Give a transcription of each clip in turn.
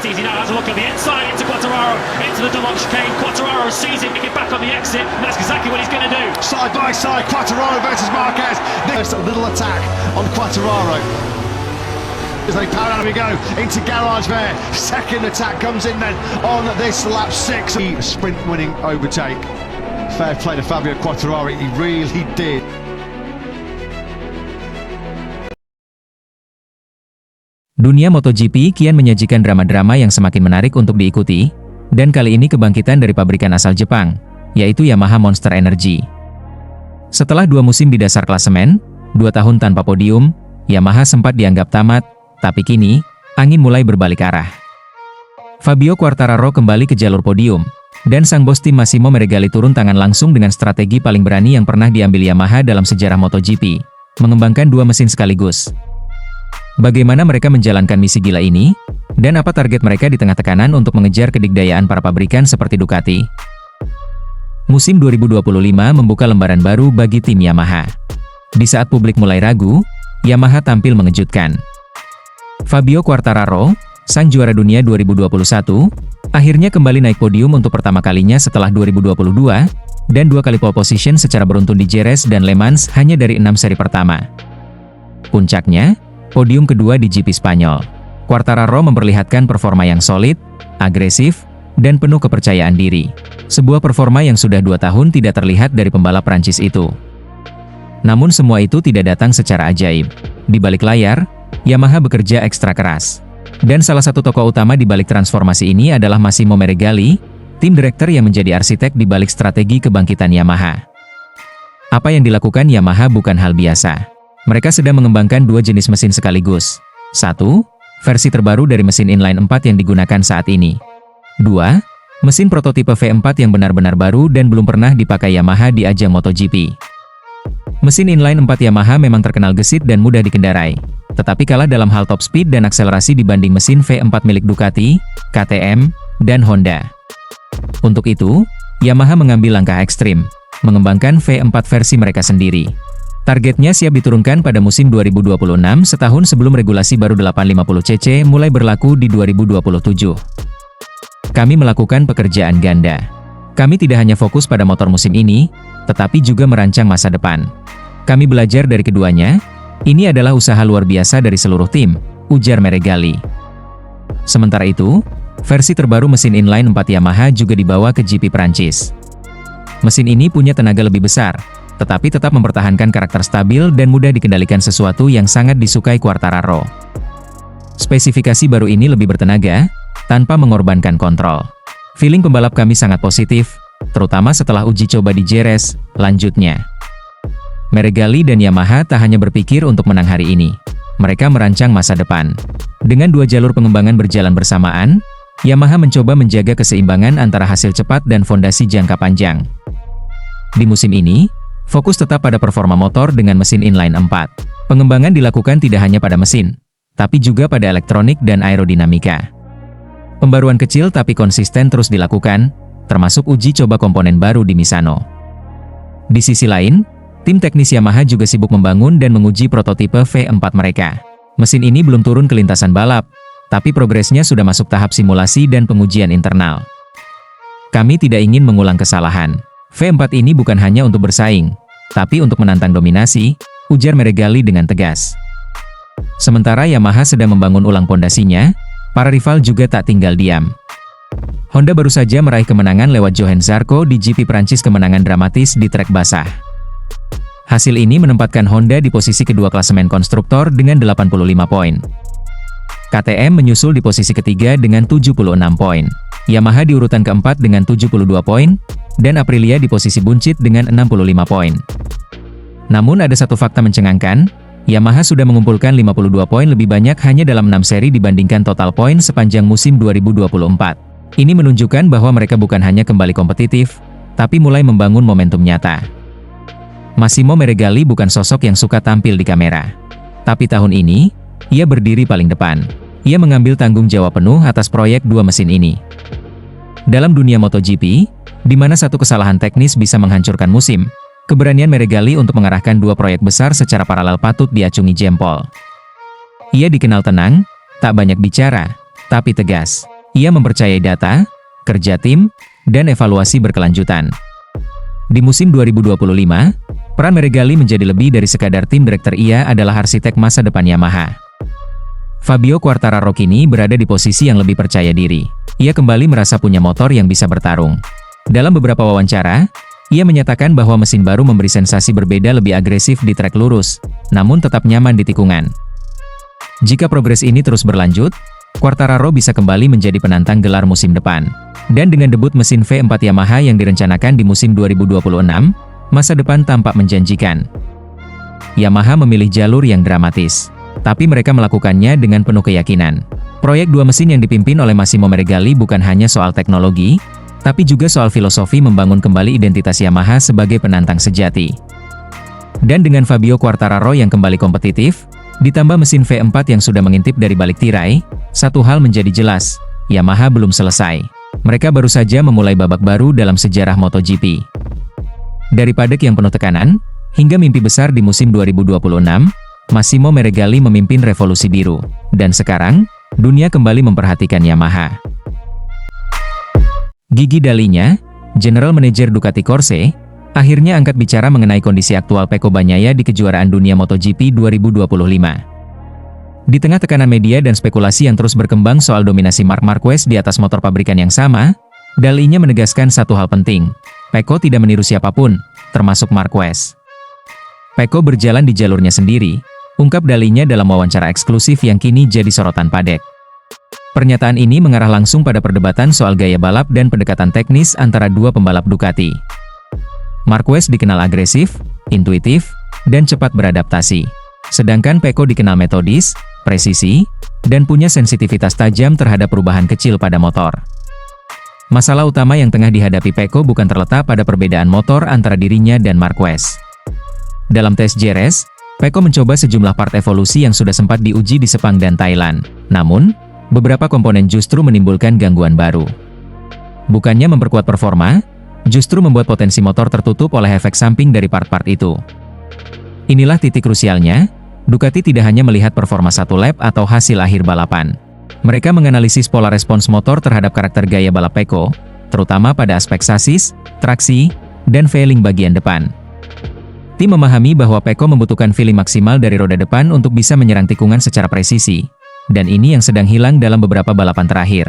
opportunities. He now has a look at the inside into Quartararo, into the double chicane. Quartararo sees him, he get back on the exit, and that's exactly what he's going to do. Side by side, Quartararo versus Marquez. There's a little attack on Quartararo. As they power out, we go into garage there. Second attack comes in then on this lap 6. The sprint winning overtake. Fair play to Fabio Quartararo, he really did. Dunia MotoGP kian menyajikan drama-drama yang semakin menarik untuk diikuti, dan kali ini kebangkitan dari pabrikan asal Jepang, yaitu Yamaha Monster Energy. Setelah 2 musim di dasar klasemen, 2 tahun tanpa podium, Yamaha sempat dianggap tamat, tapi kini, angin mulai berbalik arah. Fabio Quartararo kembali ke jalur podium, dan sang bos tim Massimo Meregali turun tangan langsung dengan strategi paling berani yang pernah diambil Yamaha dalam sejarah MotoGP, mengembangkan 2 mesin sekaligus. Bagaimana mereka menjalankan misi gila ini? Dan apa target mereka di tengah tekanan untuk mengejar kedikdayaan para pabrikan seperti Ducati? Musim 2025 membuka lembaran baru bagi tim Yamaha. Di saat publik mulai ragu, Yamaha tampil mengejutkan. Fabio Quartararo, sang juara dunia 2021, akhirnya kembali naik podium untuk pertama kalinya setelah 2022, dan 2 kali pole position secara beruntun di Jerez dan Le Mans hanya dari 6 seri pertama. Puncaknya, podium kedua di GP Spanyol. Quartararo memperlihatkan performa yang solid, agresif, dan penuh kepercayaan diri. Sebuah performa yang sudah 2 tahun tidak terlihat dari pembalap Prancis itu. Namun semua itu tidak datang secara ajaib. Di balik layar, Yamaha bekerja ekstra keras. Dan salah satu tokoh utama di balik transformasi ini adalah Massimo Meregali, tim direktur yang menjadi arsitek di balik strategi kebangkitan Yamaha. Apa yang dilakukan Yamaha bukan hal biasa. Mereka sedang mengembangkan 2 jenis mesin sekaligus. 1. Versi terbaru dari mesin inline 4 yang digunakan saat ini. 2. Mesin prototipe V4 yang benar-benar baru dan belum pernah dipakai Yamaha di ajang MotoGP. Mesin inline 4 Yamaha memang terkenal gesit dan mudah dikendarai, tetapi kalah dalam hal top speed dan akselerasi dibanding mesin V4 milik Ducati, KTM, dan Honda. Untuk itu, Yamaha mengambil langkah ekstrim, mengembangkan V4 versi mereka sendiri. Targetnya siap diturunkan pada musim 2026 setahun sebelum regulasi baru 850cc mulai berlaku di 2027. Kami melakukan pekerjaan ganda. Kami tidak hanya fokus pada motor musim ini, tetapi juga merancang masa depan. Kami belajar dari keduanya, ini adalah usaha luar biasa dari seluruh tim, ujar Meregali. Sementara itu, versi terbaru mesin inline 4 Yamaha juga dibawa ke GP Prancis. Mesin ini punya tenaga lebih besar, tetapi tetap mempertahankan karakter stabil dan mudah dikendalikan, sesuatu yang sangat disukai Quartararo. Spesifikasi baru ini lebih bertenaga, tanpa mengorbankan kontrol. Feeling pembalap kami sangat positif, terutama setelah uji coba di Jerez, lanjutnya. Meregali dan Yamaha tak hanya berpikir untuk menang hari ini. Mereka merancang masa depan. Dengan 2 jalur pengembangan berjalan bersamaan, Yamaha mencoba menjaga keseimbangan antara hasil cepat dan fondasi jangka panjang. Di musim ini, fokus tetap pada performa motor dengan mesin inline 4. Pengembangan dilakukan tidak hanya pada mesin, tapi juga pada elektronik dan aerodinamika. Pembaruan kecil tapi konsisten terus dilakukan, termasuk uji coba komponen baru di Misano. Di sisi lain, tim teknis Yamaha juga sibuk membangun dan menguji prototipe V4 mereka. Mesin ini belum turun ke lintasan balap, tapi progresnya sudah masuk tahap simulasi dan pengujian internal. Kami tidak ingin mengulang kesalahan. V4 ini bukan hanya untuk bersaing, tapi untuk menantang dominasi, ujar Meregali dengan tegas. Sementara Yamaha sedang membangun ulang pondasinya, para rival juga tak tinggal diam. Honda baru saja meraih kemenangan lewat Johann Zarco di GP Prancis, kemenangan dramatis di trek basah. Hasil ini menempatkan Honda di posisi kedua klasemen konstruktor dengan 85 poin. KTM menyusul di posisi ketiga dengan 76 poin. Yamaha di urutan keempat dengan 72 poin, dan Aprilia di posisi buncit dengan 65 poin. Namun ada satu fakta mencengangkan, Yamaha sudah mengumpulkan 52 poin lebih banyak hanya dalam 6 seri dibandingkan total poin sepanjang musim 2024. Ini menunjukkan bahwa mereka bukan hanya kembali kompetitif, tapi mulai membangun momentum nyata. Massimo Meregali bukan sosok yang suka tampil di kamera. Tapi tahun ini, ia berdiri paling depan. Ia mengambil tanggung jawab penuh atas proyek 2 mesin ini. Dalam dunia MotoGP, di mana satu kesalahan teknis bisa menghancurkan musim, keberanian Meregali untuk mengarahkan 2 proyek besar secara paralel patut diacungi jempol. Ia dikenal tenang, tak banyak bicara, tapi tegas. Ia mempercayai data, kerja tim, dan evaluasi berkelanjutan. Di musim 2025, peran Meregali menjadi lebih dari sekadar tim direktur. Ia adalah arsitek masa depan Yamaha. Fabio Quartararo kini berada di posisi yang lebih percaya diri. Ia kembali merasa punya motor yang bisa bertarung. Dalam beberapa wawancara, ia menyatakan bahwa mesin baru memberi sensasi berbeda, lebih agresif di trek lurus, namun tetap nyaman di tikungan. Jika progres ini terus berlanjut, Quartararo bisa kembali menjadi penantang gelar musim depan. Dan dengan debut mesin V4 Yamaha yang direncanakan di musim 2026, masa depan tampak menjanjikan. Yamaha memilih jalur yang dramatis, tapi mereka melakukannya dengan penuh keyakinan. Proyek dua mesin yang dipimpin oleh Massimo Meregali bukan hanya soal teknologi, tapi juga soal filosofi membangun kembali identitas Yamaha sebagai penantang sejati. Dan dengan Fabio Quartararo yang kembali kompetitif, ditambah mesin V4 yang sudah mengintip dari balik tirai, satu hal menjadi jelas, Yamaha belum selesai. Mereka baru saja memulai babak baru dalam sejarah MotoGP. Dari paddock yang penuh tekanan, hingga mimpi besar di musim 2026, Massimo Meregali memimpin revolusi biru. Dan sekarang, dunia kembali memperhatikan Yamaha. Gigi Dalinya, General Manager Ducati Corse, akhirnya angkat bicara mengenai kondisi aktual Pecco Bagnaia di kejuaraan dunia MotoGP 2025. Di tengah tekanan media dan spekulasi yang terus berkembang soal dominasi Marc Marquez di atas motor pabrikan yang sama, Dalinya menegaskan satu hal penting, Pecco tidak meniru siapapun, termasuk Marquez. Pecco berjalan di jalurnya sendiri, ungkap Dalinya dalam wawancara eksklusif yang kini jadi sorotan paddock. Pernyataan ini mengarah langsung pada perdebatan soal gaya balap dan pendekatan teknis antara dua pembalap Ducati. Marquez dikenal agresif, intuitif, dan cepat beradaptasi. Sedangkan Pecco dikenal metodis, presisi, dan punya sensitivitas tajam terhadap perubahan kecil pada motor. Masalah utama yang tengah dihadapi Pecco bukan terletak pada perbedaan motor antara dirinya dan Marquez. Dalam tes JRS, Pecco mencoba sejumlah part evolusi yang sudah sempat diuji di Sepang dan Thailand. Namun, beberapa komponen justru menimbulkan gangguan baru. Bukannya memperkuat performa, justru membuat potensi motor tertutup oleh efek samping dari part-part itu. Inilah titik krusialnya, Ducati tidak hanya melihat performa satu lap atau hasil akhir balapan. Mereka menganalisis pola respons motor terhadap karakter gaya balap Pecco, terutama pada aspek sasis, traksi, dan failing bagian depan. Tim memahami bahwa Pecco membutuhkan feeling maksimal dari roda depan untuk bisa menyerang tikungan secara presisi, dan ini yang sedang hilang dalam beberapa balapan terakhir.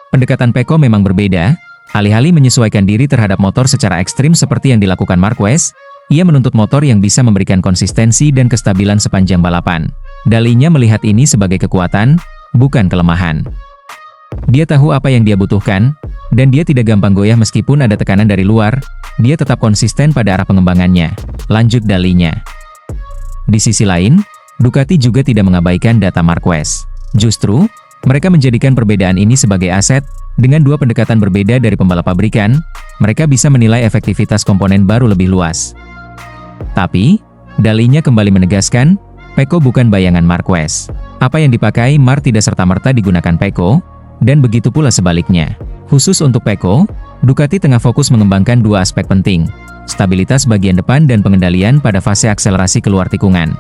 Pendekatan Pecco memang berbeda, alih-alih menyesuaikan diri terhadap motor secara ekstrim seperti yang dilakukan Marquez, ia menuntut motor yang bisa memberikan konsistensi dan kestabilan sepanjang balapan. Dalinya melihat ini sebagai kekuatan, bukan kelemahan. Dia tahu apa yang dia butuhkan, dan dia tidak gampang goyah meskipun ada tekanan dari luar, dia tetap konsisten pada arah pengembangannya, lanjut Dalinya. Di sisi lain, Ducati juga tidak mengabaikan data Marquez. Justru, mereka menjadikan perbedaan ini sebagai aset, dengan dua pendekatan berbeda dari pembalap pabrikan, mereka bisa menilai efektivitas komponen baru lebih luas. Tapi, Dalinya kembali menegaskan, Pecco bukan bayangan Marquez. Apa yang dipakai Mar tidak serta-merta digunakan Pecco, dan begitu pula sebaliknya. Khusus untuk Pecco, Ducati tengah fokus mengembangkan dua aspek penting, stabilitas bagian depan dan pengendalian pada fase akselerasi keluar tikungan.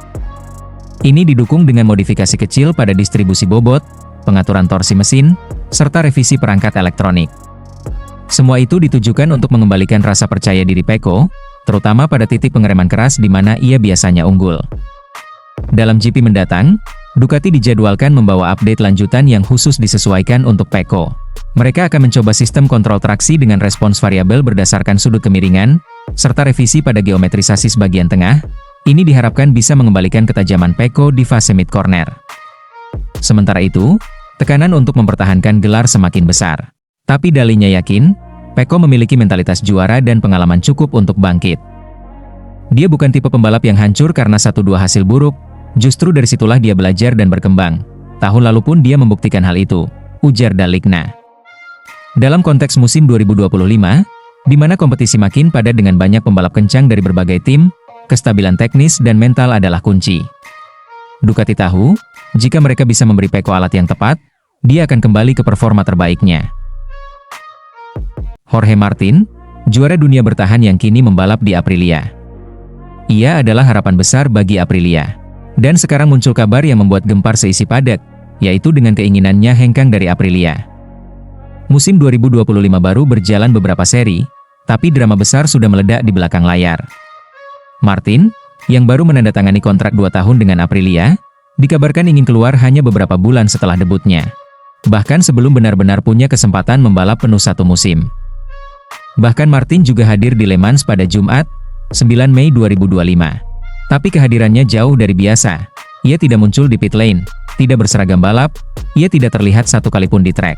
Ini didukung dengan modifikasi kecil pada distribusi bobot, pengaturan torsi mesin, serta revisi perangkat elektronik. Semua itu ditujukan untuk mengembalikan rasa percaya diri Pecco, terutama pada titik pengereman keras di mana ia biasanya unggul. Dalam GP mendatang, Ducati dijadwalkan membawa update lanjutan yang khusus disesuaikan untuk Pecco. Mereka akan mencoba sistem kontrol traksi dengan respons variabel berdasarkan sudut kemiringan, serta revisi pada geometri sasis bagian tengah. Ini diharapkan bisa mengembalikan ketajaman Pecco di fase mid-corner. Sementara itu, tekanan untuk mempertahankan gelar semakin besar. Tapi Dalinya yakin, Pecco memiliki mentalitas juara dan pengalaman cukup untuk bangkit. Dia bukan tipe pembalap yang hancur karena 1-2 hasil buruk, justru dari situlah dia belajar dan berkembang. Tahun lalu pun dia membuktikan hal itu, ujar Dalinya. Dalam konteks musim 2025, di mana kompetisi makin padat dengan banyak pembalap kencang dari berbagai tim, kestabilan teknis dan mental adalah kunci. Ducati tahu, jika mereka bisa memberi Pecco alat yang tepat, dia akan kembali ke performa terbaiknya. Jorge Martin, juara dunia bertahan yang kini membalap di Aprilia. Ia adalah harapan besar bagi Aprilia. Dan sekarang muncul kabar yang membuat gempar seisi paddock, yaitu dengan keinginannya hengkang dari Aprilia. Musim 2025 baru berjalan beberapa seri, tapi drama besar sudah meledak di belakang layar. Martin, yang baru menandatangani kontrak 2 tahun dengan Aprilia, dikabarkan ingin keluar hanya beberapa bulan setelah debutnya. Bahkan sebelum benar-benar punya kesempatan membalap penuh 1 musim. Bahkan Martin juga hadir di Le Mans pada Jumat, 9 Mei 2025. Tapi kehadirannya jauh dari biasa. Ia tidak muncul di pit lane, tidak berseragam balap, ia tidak terlihat satu kali pun di trek.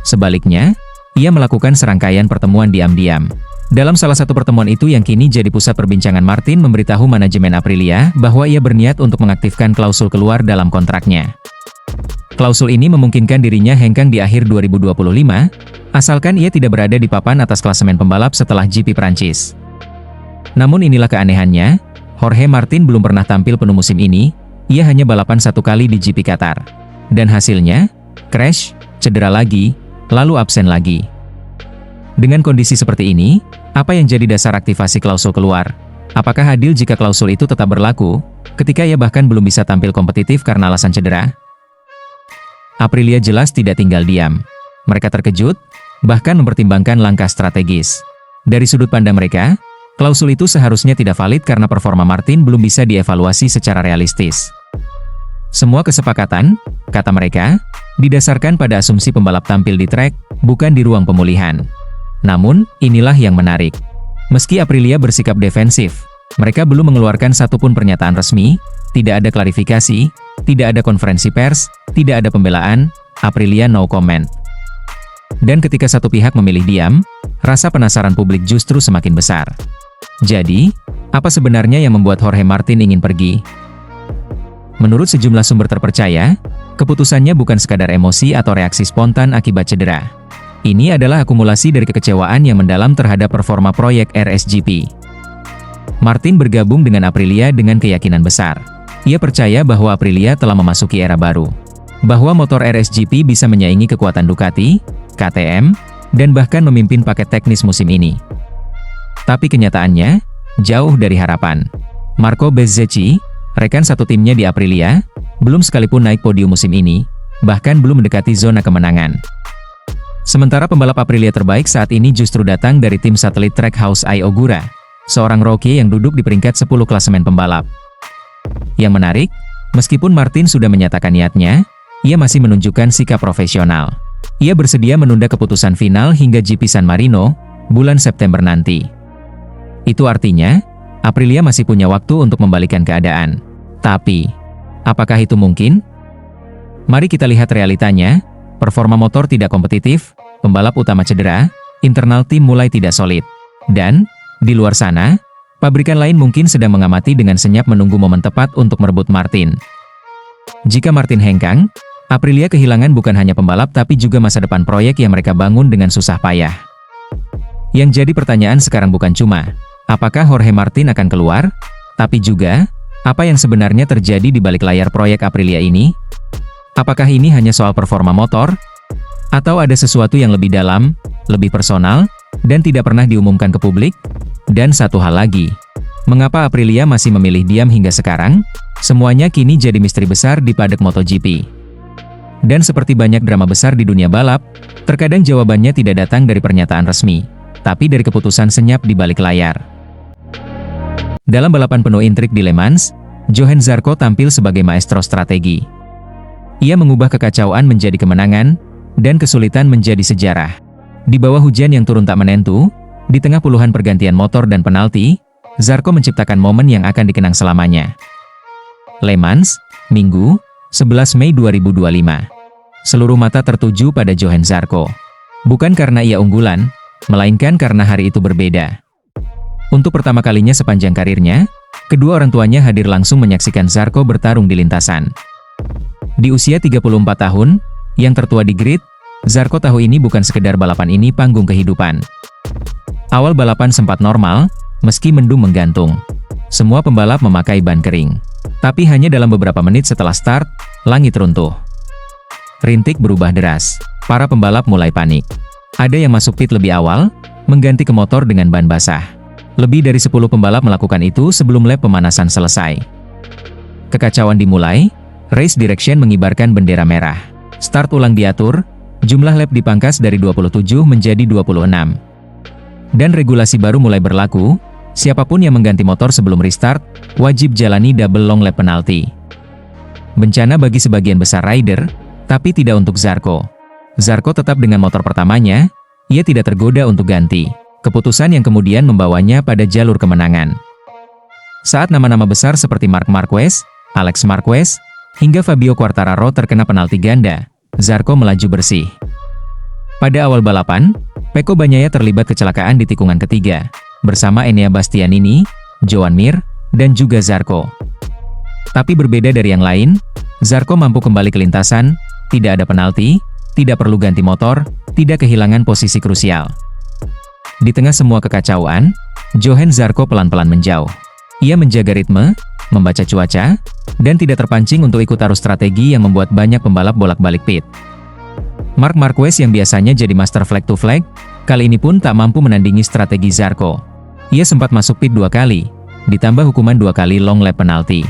Sebaliknya, ia melakukan serangkaian pertemuan diam-diam. Dalam salah satu pertemuan itu yang kini jadi pusat perbincangan, Martin memberitahu manajemen Aprilia bahwa ia berniat untuk mengaktifkan klausul keluar dalam kontraknya. Klausul ini memungkinkan dirinya hengkang di akhir 2025, asalkan ia tidak berada di papan atas klasemen pembalap setelah GP Prancis. Namun inilah keanehannya, Jorge Martin belum pernah tampil penuh musim ini, ia hanya balapan 1 kali di GP Qatar. Dan hasilnya, crash, cedera lagi, lalu absen lagi. Dengan kondisi seperti ini, apa yang jadi dasar aktivasi klausul keluar? Apakah adil jika klausul itu tetap berlaku, ketika ia bahkan belum bisa tampil kompetitif karena alasan cedera? Aprilia jelas tidak tinggal diam. Mereka terkejut, bahkan mempertimbangkan langkah strategis. Dari sudut pandang mereka, klausul itu seharusnya tidak valid karena performa Martin belum bisa dievaluasi secara realistis. Semua kesepakatan, kata mereka, didasarkan pada asumsi pembalap tampil di trek, bukan di ruang pemulihan. Namun, inilah yang menarik. Meski Aprilia bersikap defensif, mereka belum mengeluarkan satupun pernyataan resmi, tidak ada klarifikasi, tidak ada konferensi pers, tidak ada pembelaan, Aprilia no comment. Dan ketika satu pihak memilih diam, rasa penasaran publik justru semakin besar. Jadi, apa sebenarnya yang membuat Jorge Martin ingin pergi? Menurut sejumlah sumber terpercaya, keputusannya bukan sekadar emosi atau reaksi spontan akibat cedera. Ini adalah akumulasi dari kekecewaan yang mendalam terhadap performa proyek RSGP. Martin bergabung dengan Aprilia dengan keyakinan besar. Ia percaya bahwa Aprilia telah memasuki era baru. Bahwa motor RSGP bisa menyaingi kekuatan Ducati, KTM, dan bahkan memimpin paket teknis musim ini. Tapi kenyataannya, jauh dari harapan. Marco Bezzecchi, rekan satu timnya di Aprilia, belum sekalipun naik podium musim ini, bahkan belum mendekati zona kemenangan. Sementara pembalap Aprilia terbaik saat ini justru datang dari tim satelit Trackhouse Ai Ogura, seorang rookie yang duduk di peringkat 10 klasemen pembalap. Yang menarik, meskipun Martin sudah menyatakan niatnya, ia masih menunjukkan sikap profesional. Ia bersedia menunda keputusan final hingga GP San Marino, bulan September nanti. Itu artinya, Aprilia masih punya waktu untuk membalikan keadaan. Tapi, apakah itu mungkin? Mari kita lihat realitanya. Performa motor tidak kompetitif, pembalap utama cedera, internal tim mulai tidak solid. Dan, di luar sana, pabrikan lain mungkin sedang mengamati dengan senyap menunggu momen tepat untuk merebut Martin. Jika Martin hengkang, Aprilia kehilangan bukan hanya pembalap tapi juga masa depan proyek yang mereka bangun dengan susah payah. Yang jadi pertanyaan sekarang bukan cuma, apakah Jorge Martin akan keluar? Tapi juga, apa yang sebenarnya terjadi di balik layar proyek Aprilia ini? Apakah ini hanya soal performa motor? Atau ada sesuatu yang lebih dalam, lebih personal, dan tidak pernah diumumkan ke publik? Dan satu hal lagi, mengapa Aprilia masih memilih diam hingga sekarang? Semuanya kini jadi misteri besar di paddock MotoGP. Dan seperti banyak drama besar di dunia balap, terkadang jawabannya tidak datang dari pernyataan resmi, tapi dari keputusan senyap di balik layar. Dalam balapan penuh intrik di Le Mans, Johann Zarco tampil sebagai maestro strategi. Ia mengubah kekacauan menjadi kemenangan, dan kesulitan menjadi sejarah. Di bawah hujan yang turun tak menentu, di tengah puluhan pergantian motor dan penalti, Zarco menciptakan momen yang akan dikenang selamanya. Le Mans, Minggu, 11 Mei 2025. Seluruh mata tertuju pada Johann Zarco. Bukan karena ia unggulan, melainkan karena hari itu berbeda. Untuk pertama kalinya sepanjang karirnya, kedua orang tuanya hadir langsung menyaksikan Zarco bertarung di lintasan. Di usia 34 tahun, yang tertua di grid, Zarco tahu ini bukan sekedar balapan, ini panggung kehidupan. Awal balapan sempat normal, meski mendung menggantung. Semua pembalap memakai ban kering. Tapi hanya dalam beberapa menit setelah start, langit runtuh. Rintik berubah deras. Para pembalap mulai panik. Ada yang masuk pit lebih awal, mengganti ke motor dengan ban basah. Lebih dari 10 pembalap melakukan itu sebelum lap pemanasan selesai. Kekacauan dimulai. Race Direction mengibarkan bendera merah. Start ulang diatur, Jumlah lap dipangkas dari 27 menjadi 26. Dan regulasi baru mulai berlaku, siapapun yang mengganti motor sebelum restart, wajib jalani double long lap penalti. Bencana bagi sebagian besar rider, tapi tidak untuk Zarco. Zarco tetap dengan motor pertamanya, ia tidak tergoda untuk ganti. Keputusan yang kemudian membawanya pada jalur kemenangan. Saat nama-nama besar seperti Marc Marquez, Alex Marquez, hingga Fabio Quartararo terkena penalti ganda, Zarco melaju bersih. Pada awal balapan, Pecco Bagnaia terlibat kecelakaan di tikungan ketiga, bersama Enea Bastianini, Joan Mir, dan juga Zarco. Tapi berbeda dari yang lain, Zarco mampu kembali ke lintasan, tidak ada penalti, tidak perlu ganti motor, tidak kehilangan posisi krusial. Di tengah semua kekacauan, Johann Zarco pelan-pelan menjauh. Ia menjaga ritme, membaca cuaca, dan tidak terpancing untuk ikut arus strategi yang membuat banyak pembalap bolak-balik pit. Marc Marquez yang biasanya jadi master flag to flag, kali ini pun tak mampu menandingi strategi Zarco. Ia sempat masuk pit 2 kali, ditambah hukuman 2 kali long lap penalti.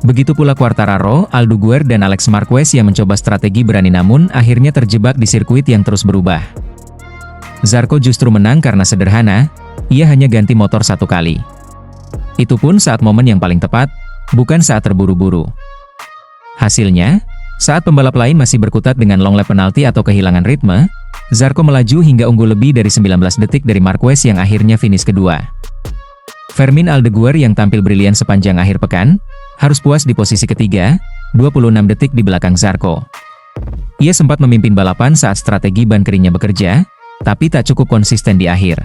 Begitu pula Quartararo, Aldeguer dan Alex Marquez yang mencoba strategi berani namun akhirnya terjebak di sirkuit yang terus berubah. Zarco justru menang karena sederhana, ia hanya ganti motor 1 kali. Itu pun saat momen yang paling tepat, bukan saat terburu-buru. Hasilnya, saat pembalap lain masih berkutat dengan long lap penalti atau kehilangan ritme, Zarco melaju hingga unggul lebih dari 19 detik dari Marquez yang akhirnya finish kedua. Fermin Aldeguer yang tampil brilian sepanjang akhir pekan, harus puas di posisi ketiga, 26 detik di belakang Zarco. Ia sempat memimpin balapan saat strategi ban keringnya bekerja, tapi tak cukup konsisten di akhir.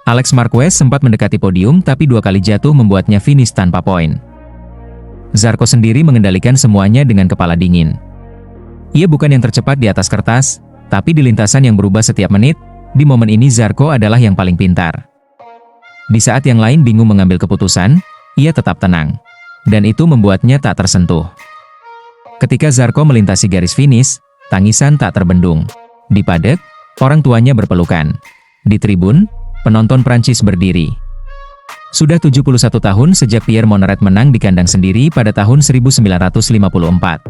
Alex Marquez sempat mendekati podium tapi 2 kali jatuh membuatnya finish tanpa poin. Zarco sendiri mengendalikan semuanya dengan kepala dingin. Ia bukan yang tercepat di atas kertas, tapi di lintasan yang berubah setiap menit, di momen ini Zarco adalah yang paling pintar. Di saat yang lain bingung mengambil keputusan, ia tetap tenang. Dan itu membuatnya tak tersentuh. Ketika Zarco melintasi garis finish, tangisan tak terbendung. Di paddock, orang tuanya berpelukan. Di tribun, penonton Prancis berdiri. Sudah 71 tahun sejak Pierre Moneret menang di kandang sendiri pada tahun 1954.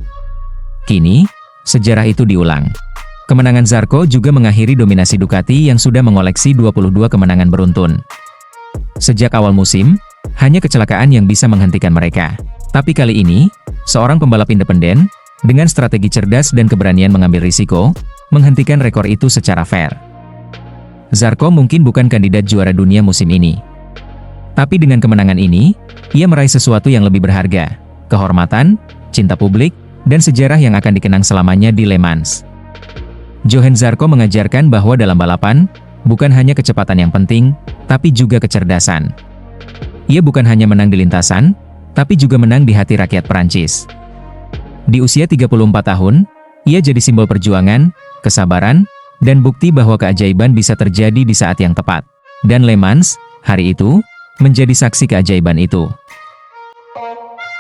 Kini, sejarah itu diulang. Kemenangan Zarco juga mengakhiri dominasi Ducati yang sudah mengoleksi 22 kemenangan beruntun. Sejak awal musim, hanya kecelakaan yang bisa menghentikan mereka. Tapi kali ini, seorang pembalap independen, dengan strategi cerdas dan keberanian mengambil risiko, menghentikan rekor itu secara fair. Zarco mungkin bukan kandidat juara dunia musim ini. Tapi dengan kemenangan ini, ia meraih sesuatu yang lebih berharga, kehormatan, cinta publik, dan sejarah yang akan dikenang selamanya di Le Mans. Johann Zarco mengajarkan bahwa dalam balapan, bukan hanya kecepatan yang penting, tapi juga kecerdasan. Ia bukan hanya menang di lintasan, tapi juga menang di hati rakyat Prancis. Di usia 34 tahun, ia jadi simbol perjuangan, kesabaran, dan bukti bahwa keajaiban bisa terjadi di saat yang tepat. Dan Le Mans, hari itu, menjadi saksi keajaiban itu.